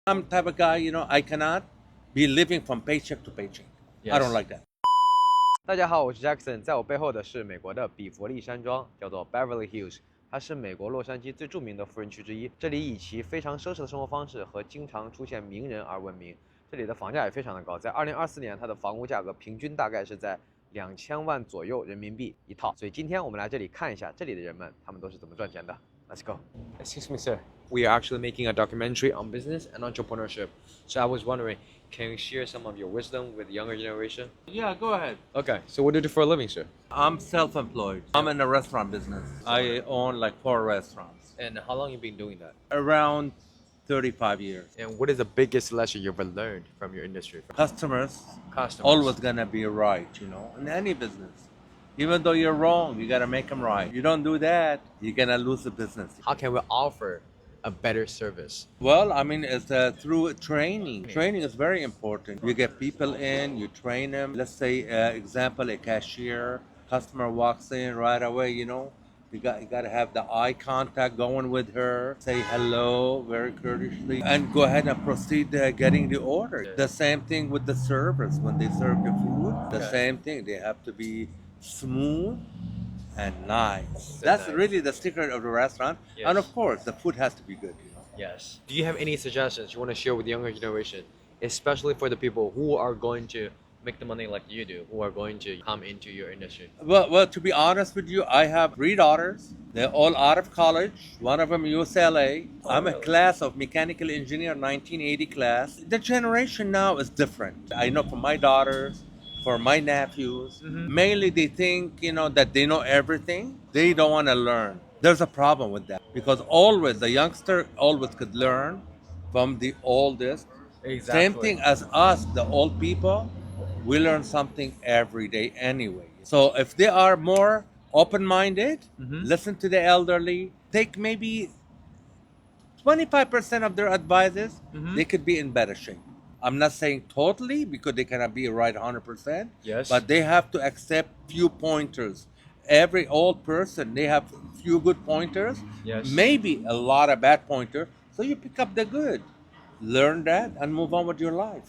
I'm the type of guy, I cannot be living from paycheck to paycheck. I don't like that. 大家好，我是 Jackson， 在我背后的是美国的比佛利山庄，叫做 Beverly Hills， 它是美国洛杉矶最著名的富人区之一。这里以其非常奢侈的生活方式和经常出现名人而闻名。这里的房价也非常的高，在2024年，它的房屋价格平均大概是在2000万左右人民币一套。所以今天我们来这里看一下这里的人们，他们都是怎么赚钱的。Let's go. Excuse me, sir. We are actually making a documentary on business and entrepreneurship. So I was wondering, can you share some of your wisdom with the younger generation? Yeah, go ahead. Okay, so what do you do for a living, sir? I'm self-employed. I'm in the restaurant business. I own like 4 restaurants. And how long have you been doing that? Around 35 years. And what is the biggest lesson you've ever learned from your industry? Customers Customers. always gonna be right, in any business. Even though you're wrong, you gotta make them right. You don't do that, you're gonna lose the business. How can we offer a better service? Well, I mean, it's through training. Training is very important. You get people in, you train them. Let's say, example, a cashier, customer walks in right away, you got to have the eye contact going with her, say hello very courteously, and go ahead and proceed getting the order. The same thing with the servers when they serve the food. The same thing. They have to be smooth and nice. That's nice. really the secret of the restaurant. Yes. And of course, the food has to be good. Yes. Do you have any suggestions you want to share with the younger generation, especially for the people who are going to make the money like you do, who are going to come into your industry? Well, to be honest with you, I have 3 daughters. They're all out of college. One of them UCLA. I'm a class of mechanical engineer, 1980 class. The generation now is different. I know for my daughters, for my nephews, mainly they think, that they know everything. They don't want to learn. There's a problem with that because always the youngster always could learn from the oldest. Exactly. Same thing as us, the old people. We learn something every day anyway. So if they are more open-minded, listen to the elderly, take maybe 25% of their advices, they could be in better shape. I'm not saying totally because they cannot be right 100%. Yes. But they have to accept few pointers. Every old person, they have few good pointers. Yes. Maybe a lot of bad pointers. So you pick up the good. Learn that and move on with your life,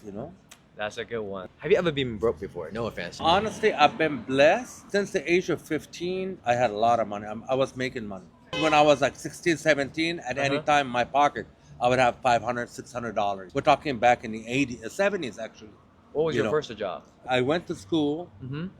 That's a good one. Have you ever been broke before? No offense. Honestly, I've been blessed. Since the age of 15, I had a lot of money. I was making money. When I was like 16, 17, at any time in my pocket, I would have $500, $600. We're talking back in the 80s, 70s actually. What was your first job? I went to school.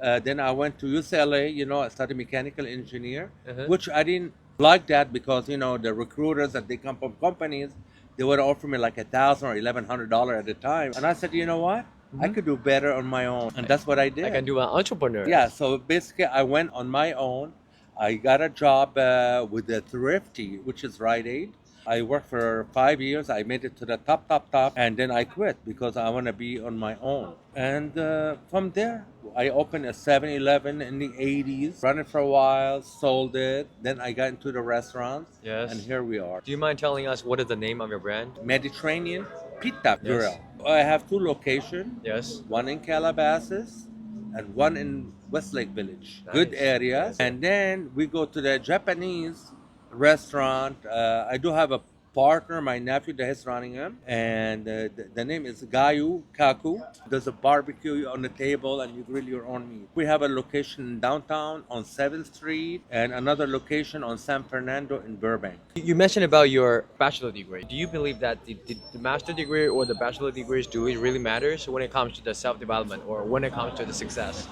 Then I went to UCLA. I studied mechanical engineer, which I didn't like that because, the recruiters that they come from companies, they would offer me like $1,000 or $1,100 at a time. And I said, you know what? I could do better on my own. And that's what I did. I can do an entrepreneur. Yeah, so basically I went on my own. I got a job with the Thrifty, which is Rite Aid. I worked for 5 years. I made it to the top. And then I quit because I want to be on my own. And from there, I opened a 7-Eleven in the 80s. Ran it for a while, sold it. Then I got into the restaurants. Yes. And here we are. Do you mind telling us what is the name of your brand? Mediterranean Pita Grill. I have 2 locations. Yes. One in Calabasas and one in Westlake Village. Nice. Good areas. And then we go to the Japanese restaurant. I do have a partner, my nephew, that is running him, and the name is Gayu Kaku. There's a barbecue on the table and you grill your own meat. We have a location in downtown on 7th Street and another location on San Fernando in Burbank. You mentioned about your bachelor degree. Do you believe that the master degree or the bachelor degrees do it really matters when it comes to the self-development or when it comes to the success?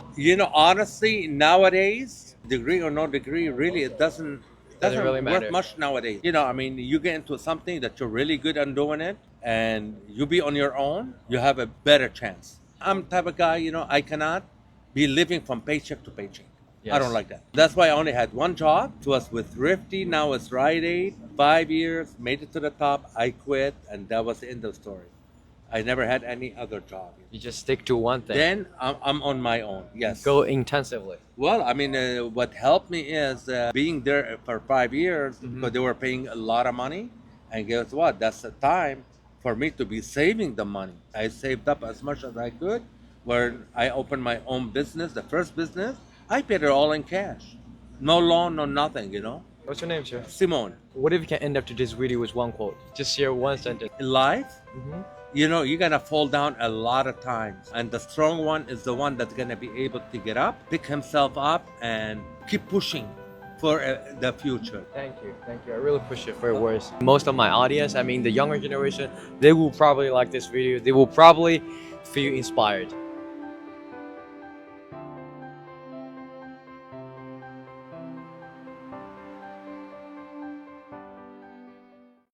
Honestly, nowadays, degree or no degree, really it doesn't really matter. work much nowadays. You get into something that you're really good at doing it and you be on your own, you have a better chance. I'm the type of guy, I cannot be living from paycheck to paycheck. Yes. I don't like that. That's why I only had one job. It was with Thrifty, now it's Rite Aid. 5 years, made it to the top, I quit, and that was the end of the story. I never had any other job. You just stick to one thing. Then I'm on my own, yes. Go intensively. Well, what helped me is being there for 5 years because they were paying a lot of money. And guess what? That's the time for me to be saving the money. I saved up as much as I could. When I opened my own business, the first business, I paid it all in cash. No loan, no nothing, What's your name, sir? Simone, What if you can end up to this video with one quote? Just share one sentence. in life, Mm-hmm. you know, you're gonna fall down a lot of times. And the strong one is the one that's gonna be able to get up, pick himself up, and keep pushing for the future. Thank you. I really appreciate for your words. Most of my audience, I mean the younger generation, they will probably like this video. They will probably feel inspired.